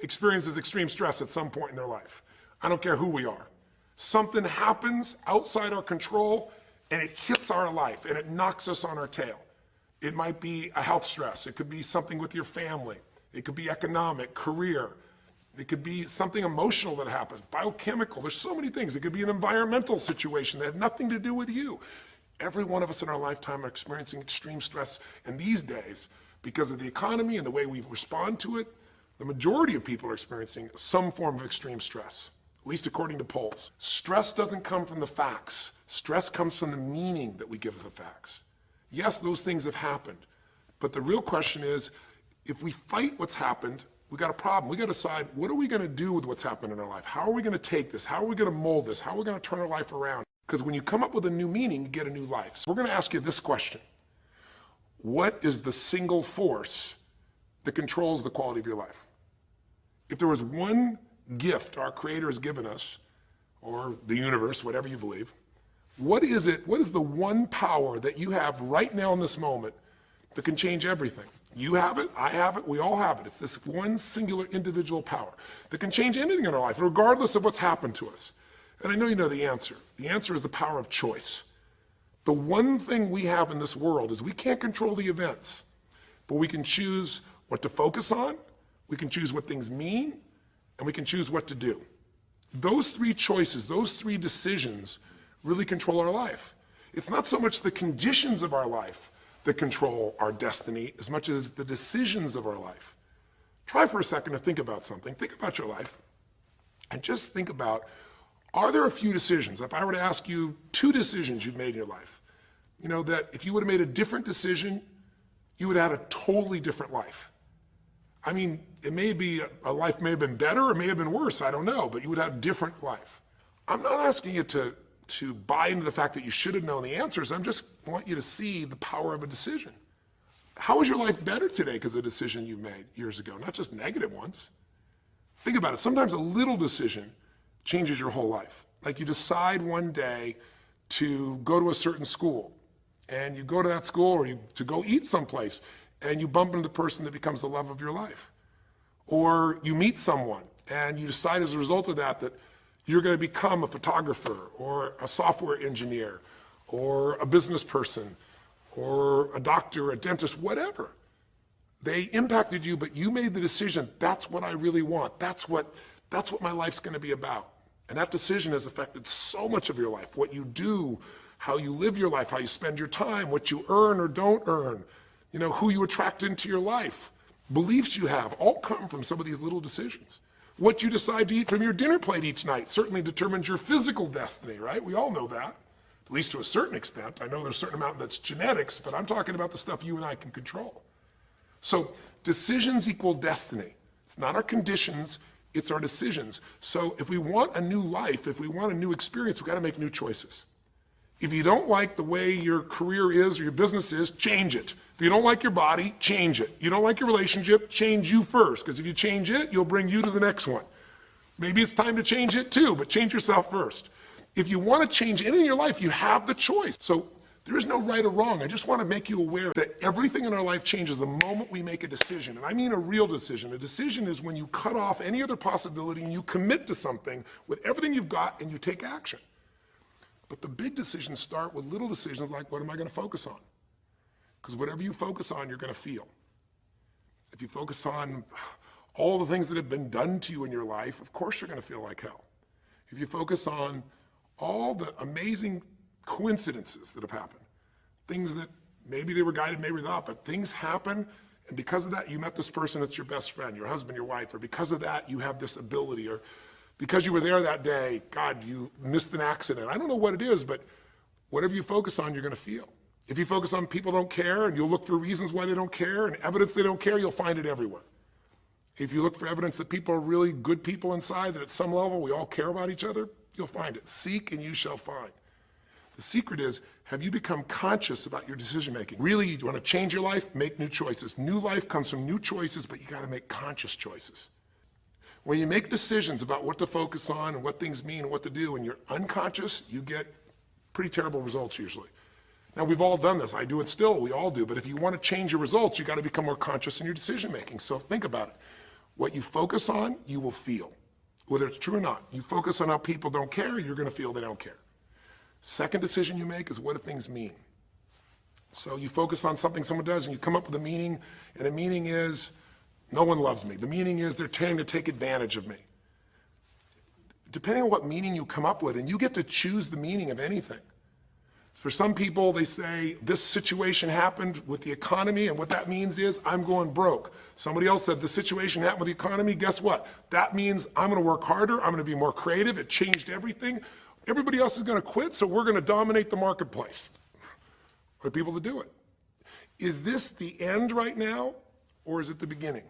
experiences extreme stress at some point in their life. I don't care who we are. Something happens outside our control and it hits our life and it knocks us on our tail. It might be a health stress. It could be something with your family. It could be economic, career. It could be something emotional that happens, biochemical. There's so many things. It could be an environmental situation that had nothing to do with you. Every one of us in our lifetime are experiencing extreme stress. And these days, because of the economy and the way we respond to it, the majority of people are experiencing some form of extreme stress, at least according to polls. Stress doesn't come from the facts. Stress comes from the meaning that we give the facts. Yes, those things have happened. But the real question is, if we fight what's happened, we got a problem. We got to decide, what are we going to do with what's happened in our life? How are we going to take this? How are we going to mold this? How are we going to turn our life around? Because when you come up with a new meaning, you get a new life. So we're going to ask you this question. What is the single force that controls the quality of your life? If there was one gift our Creator has given us, or the universe, whatever you believe, what is it? What is the one power that you have right now in this moment that can change everything? You have it, I have it, we all have it. It's this one singular individual power that can change anything in our life, regardless of what's happened to us. And I know you know the answer. The answer is the power of choice. The one thing we have in this world is we can't control the events, but we can choose what to focus on, we can choose what things mean, and we can choose what to do. Those three choices, those three decisions really control our life. It's not so much the conditions of our life that control our destiny as much as the decisions of our life. Try for a second to think about something. Think about your life and just think about, are there a few decisions? If I were to ask you 2 decisions you've made in your life, you know, that if you would have made a different decision, you would have had a totally different life. I mean, it may be, a life may have been better or may have been worse, I don't know, but you would have a different life. I'm not asking you to buy into the fact that you should have known the answers. I just want you to see the power of a decision. How is your life better today because of a decision you made years ago, not just negative ones? Think about it. Sometimes a little decision changes your whole life. Like you decide one day to go to a certain school, and you go to that school, or to go eat someplace, and you bump into the person that becomes the love of your life. Or you meet someone, and you decide as a result of that you're going to become a photographer or a software engineer or a business person or a doctor, a dentist, whatever. They impacted you, but you made the decision, that's what I really want. That's what my life's going to be about. And that decision has affected so much of your life. What you do, how you live your life, how you spend your time, what you earn or don't earn, you know, who you attract into your life, beliefs you have, all come from some of these little decisions. What you decide to eat from your dinner plate each night certainly determines your physical destiny, right? We all know that, at least to a certain extent. I know there's a certain amount that's genetics, but I'm talking about the stuff you and I can control. So decisions equal destiny. It's not our conditions, it's our decisions. So if we want a new life, if we want a new experience, we've got to make new choices. If you don't like the way your career is or your business is, change it. If you don't like your body, change it. You don't like your relationship, change you first, because if you change it, you'll bring you to the next one. Maybe it's time to change it too, but change yourself first. If you want to change anything in your life, you have the choice. So there is no right or wrong. I just want to make you aware that everything in our life changes the moment we make a decision. And I mean a real decision. A decision is when you cut off any other possibility and you commit to something with everything you've got and you take action. But the big decisions start with little decisions like, what am I going to focus on? Because whatever you focus on, you're going to feel. If you focus on all the things that have been done to you in your life, of course you're going to feel like hell. If you focus on all the amazing coincidences that have happened, things that maybe they were guided, maybe not, but things happen, and because of that, you met this person that's your best friend, your husband, your wife, or because of that, you have this ability, or because you were there that day, God, you missed an accident. I don't know what it is, but whatever you focus on, you're going to feel. If you focus on people don't care, and you'll look for reasons why they don't care, and evidence they don't care, you'll find it everywhere. If you look for evidence that people are really good people inside, that at some level we all care about each other, you'll find it. Seek and you shall find. The secret is, have you become conscious about your decision making? Really, you want to change your life? Make new choices. New life comes from new choices, but you got to make conscious choices. When you make decisions about what to focus on and what things mean and what to do, and you're unconscious, you get pretty terrible results usually. Now, we've all done this. I do it still. We all do. But if you want to change your results, you got to become more conscious in your decision making. So think about it. What you focus on, you will feel. Whether it's true or not. You focus on how people don't care, you're going to feel they don't care. Second decision you make is what do things mean? So you focus on something someone does and you come up with a meaning, and the meaning is no one loves me. The meaning is they're trying to take advantage of me. Depending on what meaning you come up with, and you get to choose the meaning of anything. For some people, they say, this situation happened with the economy, and what that means is I'm going broke. Somebody else said, the situation happened with the economy, guess what? That means I'm gonna work harder, I'm gonna be more creative, it changed everything. Everybody else is gonna quit, so we're gonna dominate the marketplace. There are people that do it. Is this the end right now, or is it the beginning?